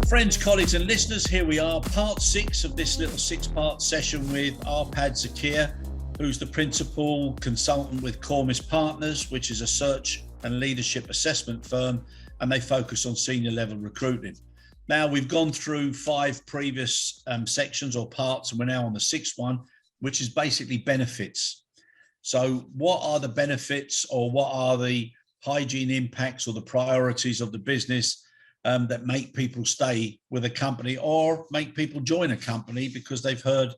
Friends, colleagues and listeners, here we are, part 6 of this little 6-part session with Arpad Zakir, who's the principal consultant with Cormis Partners, which is a search and leadership assessment firm, and they focus on senior level recruiting. Now, we've gone through 5 previous sections or parts, and we're now on the 6th one, which is basically benefits. So what are the benefits, or what are the hygiene impacts or the priorities of the business that make people stay with a company or make people join a company because they've heard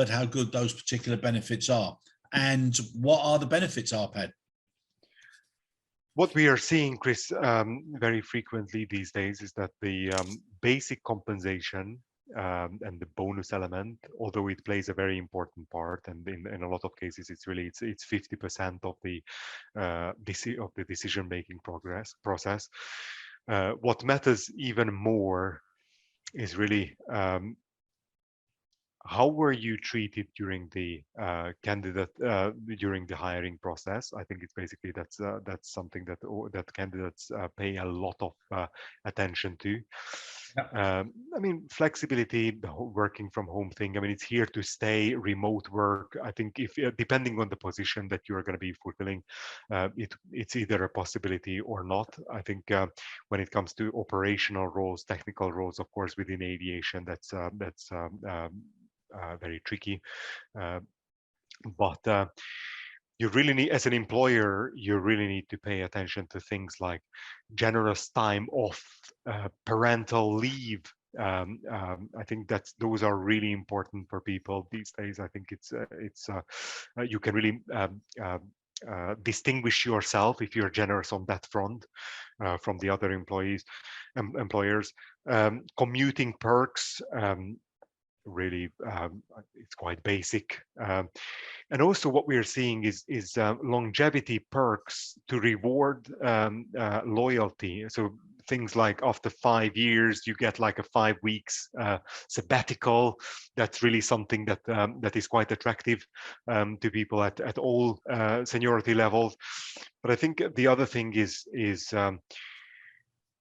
how good those particular benefits are? And what are the benefits, Arpad? What we are seeing, Chris, very frequently these days is that the basic compensation and the bonus element, although it plays a very important part, and in a lot of cases it's 50% of the decision-making process. What matters even more is really how were you treated during the during the hiring process. I think it's basically that's something that candidates pay a lot of attention to. I mean, flexibility, the whole working from home thing, I mean, it's here to stay. Remote work, I think, if depending on the position that you're going to be fulfilling, it's either a possibility or not. I think when it comes to operational roles, technical roles, of course, within aviation, that's very tricky, but you really need, as an employer, you really need to pay attention to things like generous time off, parental leave. I think those are really important for people these days. I think it's you can really distinguish yourself if you're generous on that front from the other employers. Commuting perks. Really, it's quite basic, and also what we are seeing is longevity perks to reward loyalty. So things like after 5 years you get like a 5 weeks sabbatical. That's really something that is quite attractive to people at all seniority levels. But I think the other thing is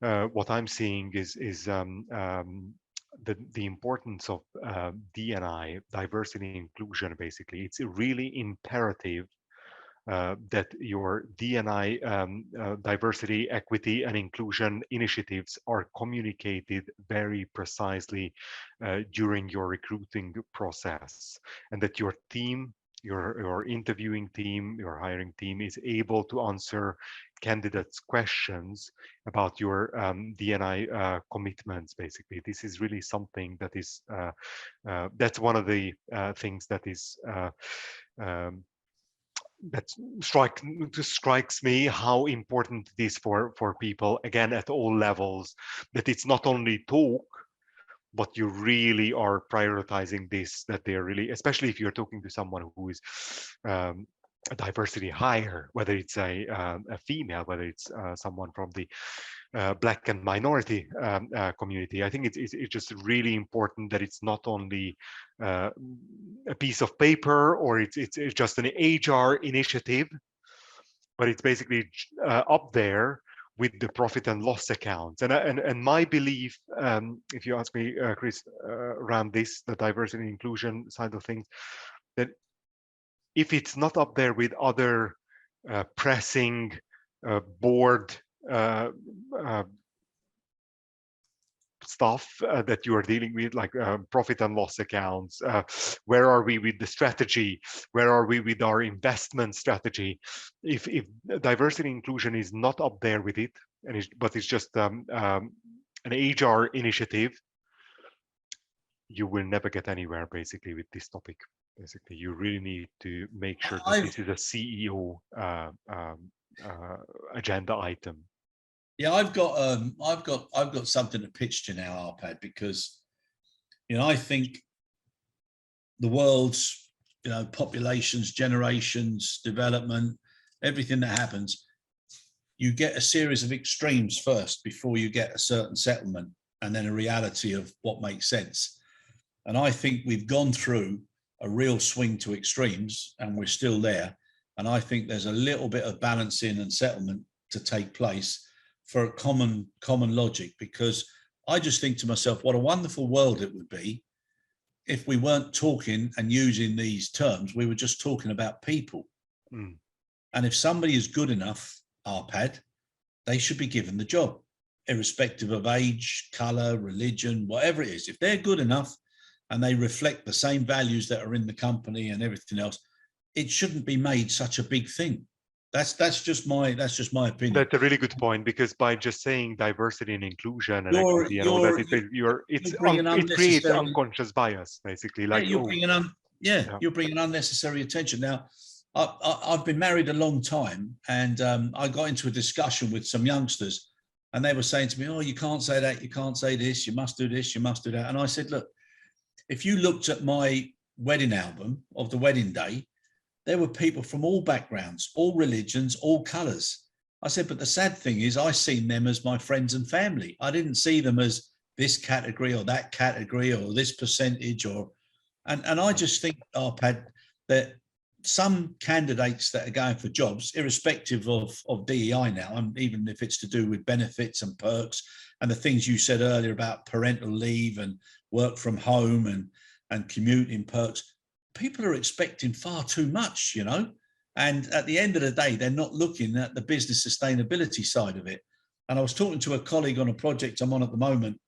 what I'm seeing is the importance of D&I, diversity and inclusion. Basically, it's really imperative that your D&I diversity, equity, and inclusion initiatives are communicated very precisely during your recruiting process, and that your team, your interviewing team, your hiring team is able to answer candidates' questions about your D&I commitments. Basically, this is really something that is that's one of the things that is that strikes me, how important it is for people, again, at all levels, that it's not only talk, but you really are prioritizing this, that they're really, especially if you're talking to someone who is a diversity hire, whether it's a female, whether it's someone from the Black and minority community. I think it's just really important that it's not only a piece of paper, or it's just an HR initiative, but it's basically up there with the profit and loss accounts. And my belief, if you ask me, Chris, around this, the diversity and inclusion side of things, that if it's not up there with other pressing board stuff that you are dealing with, like profit and loss accounts, where are we with the strategy, where are we with our investment strategy, if diversity and inclusion is not up there with it, but it's just an HR initiative, you will never get anywhere basically with this topic. Basically, you really need to make sure that this is a CEO agenda item. Yeah, I've got something to pitch to now, Arpad, because I think the world's populations, generations, development, everything that happens, you get a series of extremes first before you get a certain settlement, and then a reality of what makes sense. And I think we've gone through a real swing to extremes, and we're still there. And I think there's a little bit of balancing and settlement to take place for a common logic, because I just think to myself, what a wonderful world it would be if we weren't talking and using these terms. We were just talking about people. Mm. And if somebody is good enough, RPAD, they should be given the job, irrespective of age, color, religion, whatever it is. If they're good enough and they reflect the same values that are in the company and everything else, it shouldn't be made such a big thing. That's just my opinion. That's a really good point, because by just saying diversity and inclusion and You're equity and all that, you're bringing it creates unnecessary. unconscious bias, basically. Yeah, Like, oh, yeah, you're bringing unnecessary attention. Now, I've been married a long time, and I got into a discussion with some youngsters, and they were saying to me, "Oh, you can't say that, you can't say this, you must do this, you must do that." And I said, "Look, if you looked at my wedding album of the wedding day, there were people from all backgrounds, all religions, all colours." I said, "But the sad thing is, I seen them as my friends and family. I didn't see them as this category or that category or this percentage or." And I just think, Arpad, that some candidates that are going for jobs, irrespective of DEI now, and even if it's to do with benefits and perks and the things you said earlier about parental leave and work from home and commuting perks, people are expecting far too much, you know? And at the end of the day, they're not looking at the business sustainability side of it. And I was talking to a colleague on a project I'm on at the moment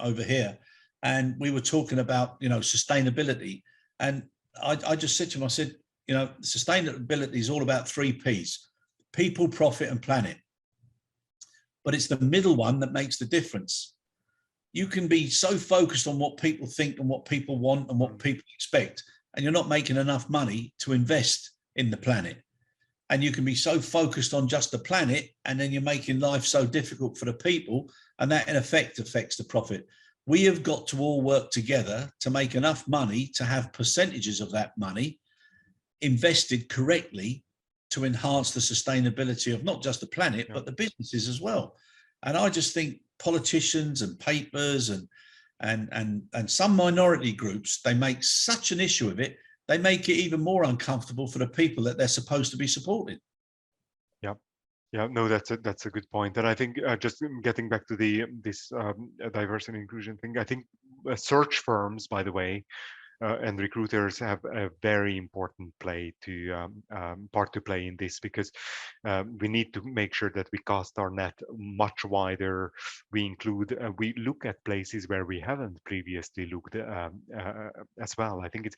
over here, and we were talking about, you know, sustainability. And I just said to him, I said, you know, sustainability is all about 3 Ps: people, profit, and planet. But it's the middle one that makes the difference. You can be so focused on what people think and what people want and what people expect, and you're not making enough money to invest in the planet. And you can be so focused on just the planet, and then you're making life so difficult for the people, and that in effect affects the profit. We have got to all work together to make enough money to have percentages of that money invested correctly to enhance the sustainability of not just the planet, but the businesses as well. And I just think politicians and papers and some minority groups, they make such an issue of it, they make it even more uncomfortable for the people that they're supposed to be supporting. yeah. Yeah, no, that's a good point. And I think just getting back to this diversity and inclusion thing, I think search firms, by the way, and recruiters have a very important part to play in this, because we need to make sure that we cast our net much wider. We look at places where we haven't previously looked as well. I think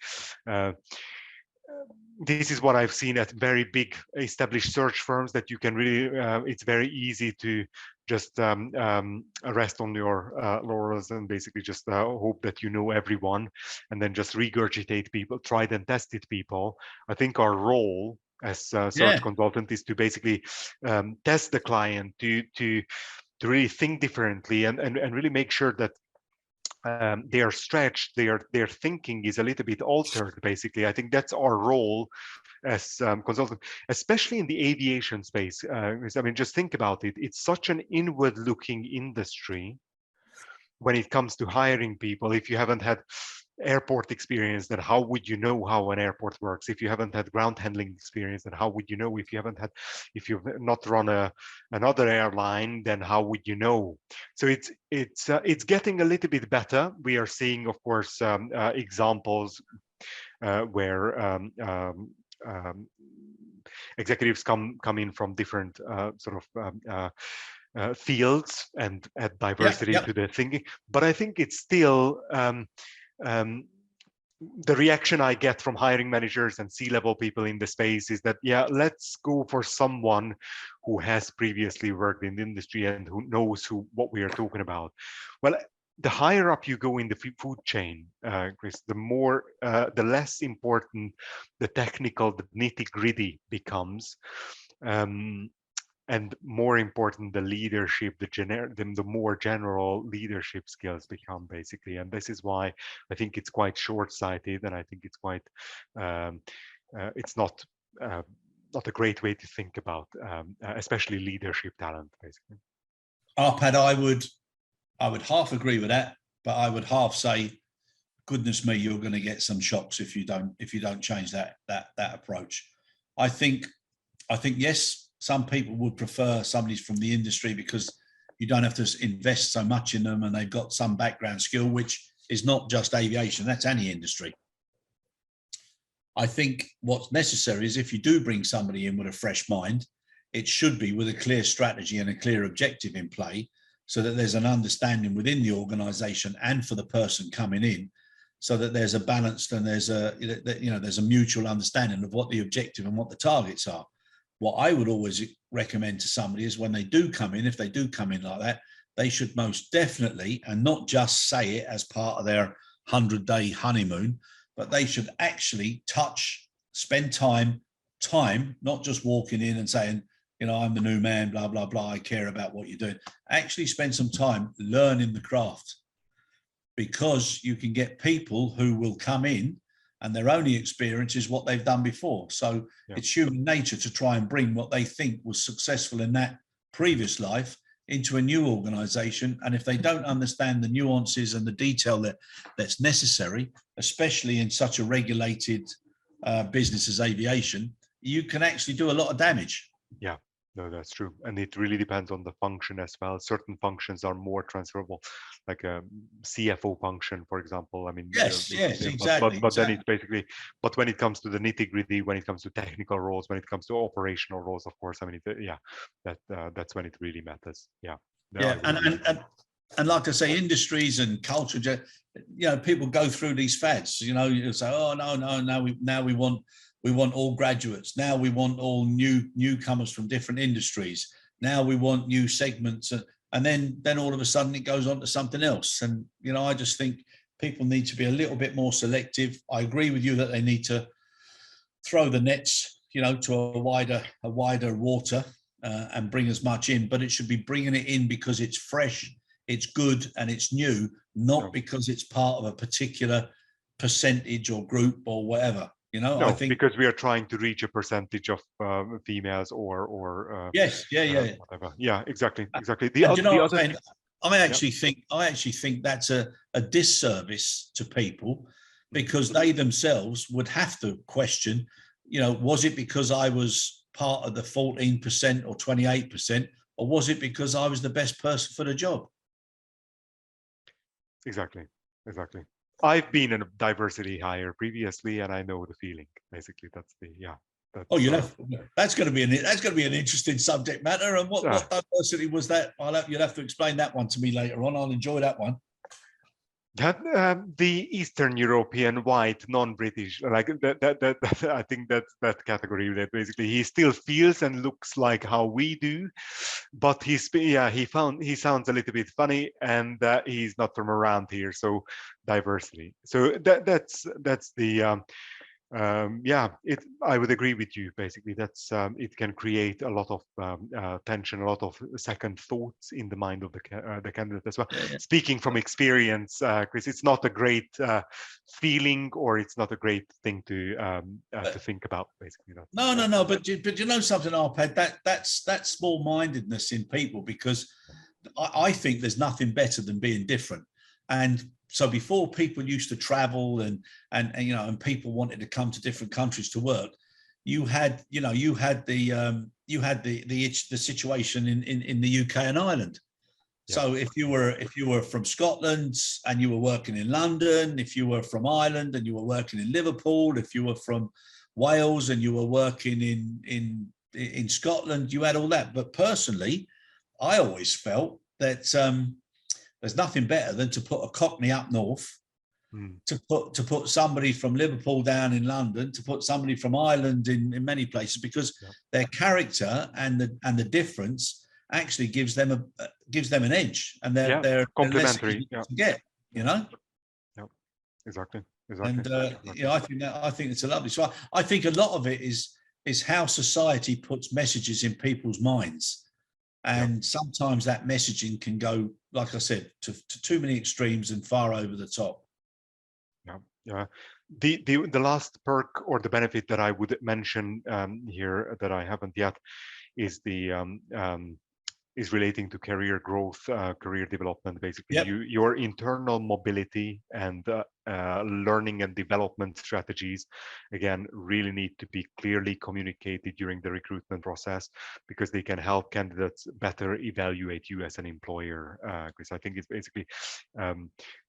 this is what I've seen at very big established search firms, that you can really, it's very easy to just rest on your laurels and basically just hope that you know everyone, and then just regurgitate people, tried and tested people. I think our role as a search consultant is to basically test the client, to really think differently, and really make sure that they are stretched, their thinking is a little bit altered. Basically, I think that's our role as consultant, especially in the aviation space. I mean, just think about it. It's such an inward-looking industry when it comes to hiring people. If you haven't had airport experience, then how would you know how an airport works? If you haven't had ground handling experience, then how would you know? If you've not run another airline, then how would you know? So it's getting a little bit better. We are seeing, of course, examples where executives come in from different fields and add diversity to their thinking. But I think it's still the reaction I get from hiring managers and C-level people in the space is that, yeah, let's go for someone who has previously worked in the industry and who knows what we are talking about. Well, the higher up you go in the food chain, Chris, the less important the technical, the nitty-gritty becomes. And more important, the leadership, the more general leadership skills become, basically. And this is why I think it's quite short-sighted, and I think it's quite it's not a great way to think about, especially leadership talent, basically. Arpad, I would half agree with that, but I would half say, goodness me, you're going to get some shocks if you don't change that approach. I think yes, some people would prefer somebody from the industry because you don't have to invest so much in them, and they've got some background skill, which is not just aviation, that's any industry. I think what's necessary is if you do bring somebody in with a fresh mind, it should be with a clear strategy and a clear objective in play, so that there's an understanding within the organization and for the person coming in, so that there's a balanced and there's a mutual understanding of what the objective and what the targets are. What I would always recommend to somebody is when they do come in, if they do come in like that, they should most definitely, and not just say it as part of their 100-day honeymoon, but they should actually spend time, not just walking in and saying, I'm the new man, blah, blah, blah, I care about what you're doing. Actually spend some time learning the craft, because you can get people who will come in and their only experience is what they've done before. So it's human nature to try and bring what they think was successful in that previous life into a new organization. And if they don't understand the nuances and the detail that's necessary, especially in such a regulated business as aviation, you can actually do a lot of damage. Yeah, no, that's true. And it really depends on the function as well. Certain functions are more transferable, like a CFO function, for example. I mean, yes, exactly. But then it's basically, but when it comes to the nitty gritty, when it comes to technical roles, when it comes to operational roles, of course, I mean, that's when it really matters. Yeah. No, yeah, and like I say, industries and culture, people go through these fads. You say, oh no, now we want all graduates. Now we want all newcomers from different industries. Now we want new segments, and then all of a sudden it goes on to something else. And I just think people need to be a little bit more selective. I agree with you that they need to throw the nets, to a wider water and bring as much in. But it should be bringing it in because it's fresh, it's good, and it's new, not because it's part of a particular percentage or group or whatever. No, I think because we are trying to reach a percentage of females or yes, whatever. Yeah, exactly. I actually think that's a disservice to people, because they themselves would have to question, was it because I was part of the 14% or 28%, or was it because I was the best person for the job? Exactly. I've been in a diversity hire previously, and I know the feeling. Basically, that's that's going to be an interesting subject matter. And what diversity was that? You'll have to explain that one to me later on. I'll enjoy that one. That the Eastern European white non-British, like that I think that's that category, that basically he still feels and looks like how we do, but he sounds a little bit funny, and he's not from around here. So diversity. So that's the I would agree with you. Basically, that's it can create a lot of tension, a lot of second thoughts in the mind of the candidate as well. Yeah. Speaking from experience, Chris, it's not a great feeling, or it's not a great thing to think about. Basically, no. But something, Arpad, that's small-mindedness in people, because I think there's nothing better than being different. And so before, people used to travel and people wanted to come to different countries to work. You had the situation in the UK and Ireland. Yeah. So if you were from Scotland and you were working in London, if you were from Ireland and you were working in Liverpool, if you were from Wales and you were working in Scotland, you had all that. But personally, I always felt that there's nothing better than to put a Cockney up north, to put somebody from Liverpool down in London, to put somebody from Ireland in many places, because their character and the difference actually gives them an edge, and they're complementary. To get, Exactly. And I think it's a lovely. So I think a lot of it is how society puts messages in people's minds. And sometimes that messaging can go, like I said, to too many extremes and far over the top. Yeah. The last perk or the benefit that I would mention here that I haven't yet is is relating to career growth, career development. Basically, your internal mobility and learning and development strategies, again, really need to be clearly communicated during the recruitment process, because they can help candidates better evaluate you as an employer. Because I think it's basically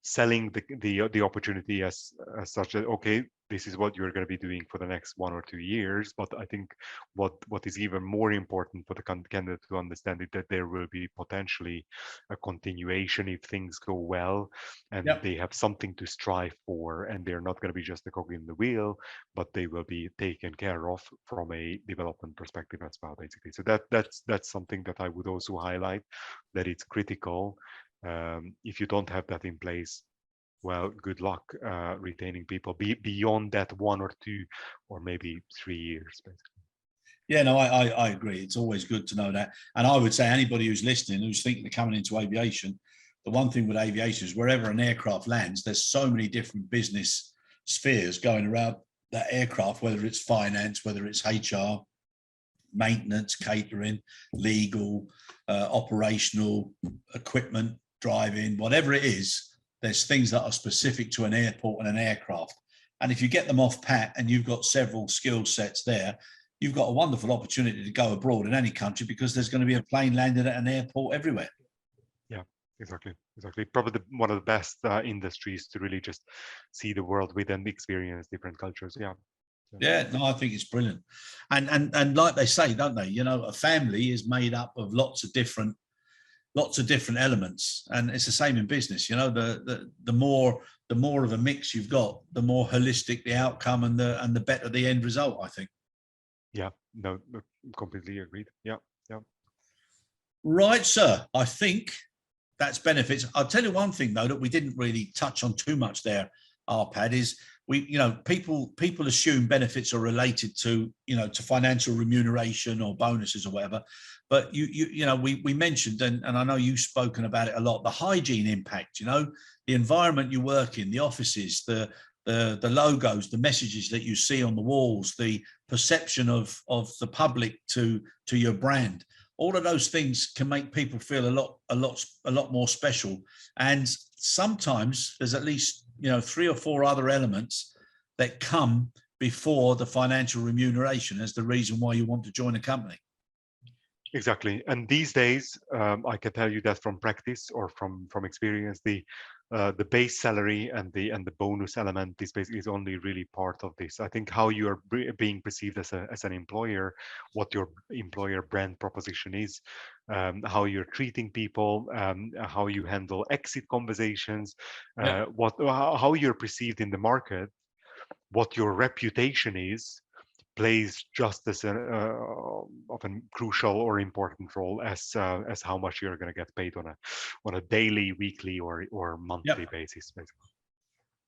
selling the opportunity as such that, okay, this is what you're going to be doing for the next 1 or 2 years. But I think what is even more important for the candidate to understand is that there will be potentially a continuation if things go well, and Yep. they have something to strive for, and they're not going to be just a cog in the wheel, but they will be taken care of from a development perspective as well, basically. So that's something that I would also highlight, that it's critical. If you don't have that in place, well, good luck retaining people beyond that 1 or 2 or maybe 3 years, basically. Yeah, no, I agree. It's always good to know that. And I would say anybody who's listening, who's thinking of coming into aviation, the one thing with aviation is wherever an aircraft lands, there's so many different business spheres going around that aircraft, whether it's finance, whether it's HR, maintenance, catering, legal, operational, equipment, driving, whatever it is, there's things that are specific to an airport and an aircraft. And if you get them off pat and you've got several skill sets there, you've got a wonderful opportunity to go abroad in any country, because there's going to be a plane landed at an airport everywhere. Yeah, exactly. Probably one of the best industries to really just see the world with and experience different cultures. Yeah, no, I think it's brilliant. And like they say, don't they? You know, a family is made up of lots of different elements, and it's the same in business. You know, the more of a mix you've got, the more holistic the outcome and the better the end result, I think. Yeah, no, completely agreed. Yeah. Right, sir. I think that's benefits. I'll tell you one thing though that we didn't really touch on too much there, Arpad, is people assume benefits are related to to financial remuneration or bonuses or whatever, but we mentioned, and I know you've spoken about it a lot, the hygiene impact. The environment you work in, the offices, the logos, the messages that you see on the walls, the perception of the public to your brand. All of those things can make people feel a lot more special. And sometimes there's at least 3 or 4 other elements that come before the financial remuneration as the reason why you want to join a company. Exactly. And these days, I can tell you that from practice or from experience, the base salary and the bonus element is only really part of this. I think how you are being perceived as an employer, what your employer brand proposition is, how you're treating people, how you handle exit conversations, Yeah. how you're perceived in the market, what your reputation is, plays just as often crucial or important role as how much you're going to get paid on a daily, weekly, or monthly basis, basically.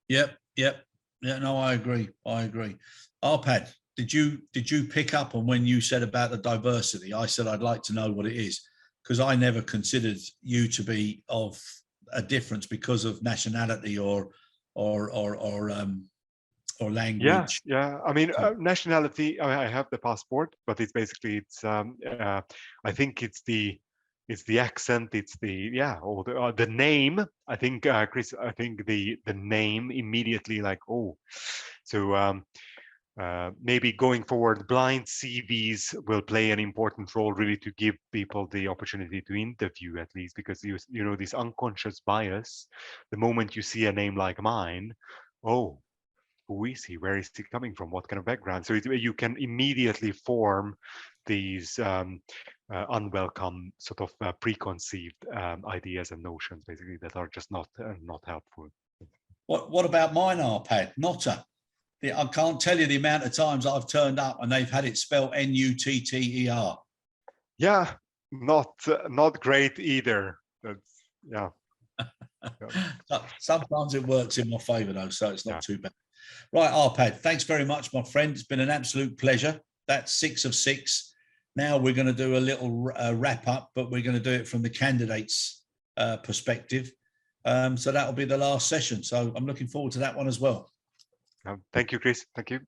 Yep. Yeah, no, I agree. Arpad, did you pick up on when you said about the diversity? I said I'd like to know what it is, because I never considered you to be of a difference because of nationality or language. Yeah. I mean, nationality. I have the passport, but it's basically I think it's the accent. It's or the name. I think Chris. I think the name immediately, like, oh, so maybe going forward, blind CVs will play an important role, really, to give people the opportunity to interview, at least, because you know this unconscious bias. The moment you see a name like mine, oh, who is he? Where is he coming from? What kind of background? So you can immediately form these unwelcome sort of preconceived ideas and notions, basically, that are just not helpful. What about mine, Arpad? Notter. I can't tell you the amount of times I've turned up and they've had it spelled Nutter. Yeah, not great either. Yeah. Sometimes it works in my favour though, so it's not too bad. Right, Arpad, thanks very much, my friend. It's been an absolute pleasure. That's 6 of 6. Now we're going to do a little wrap up, but we're going to do it from the candidates' perspective. So that'll be the last session. So I'm looking forward to that one as well. Thank you, Chris. Thank you.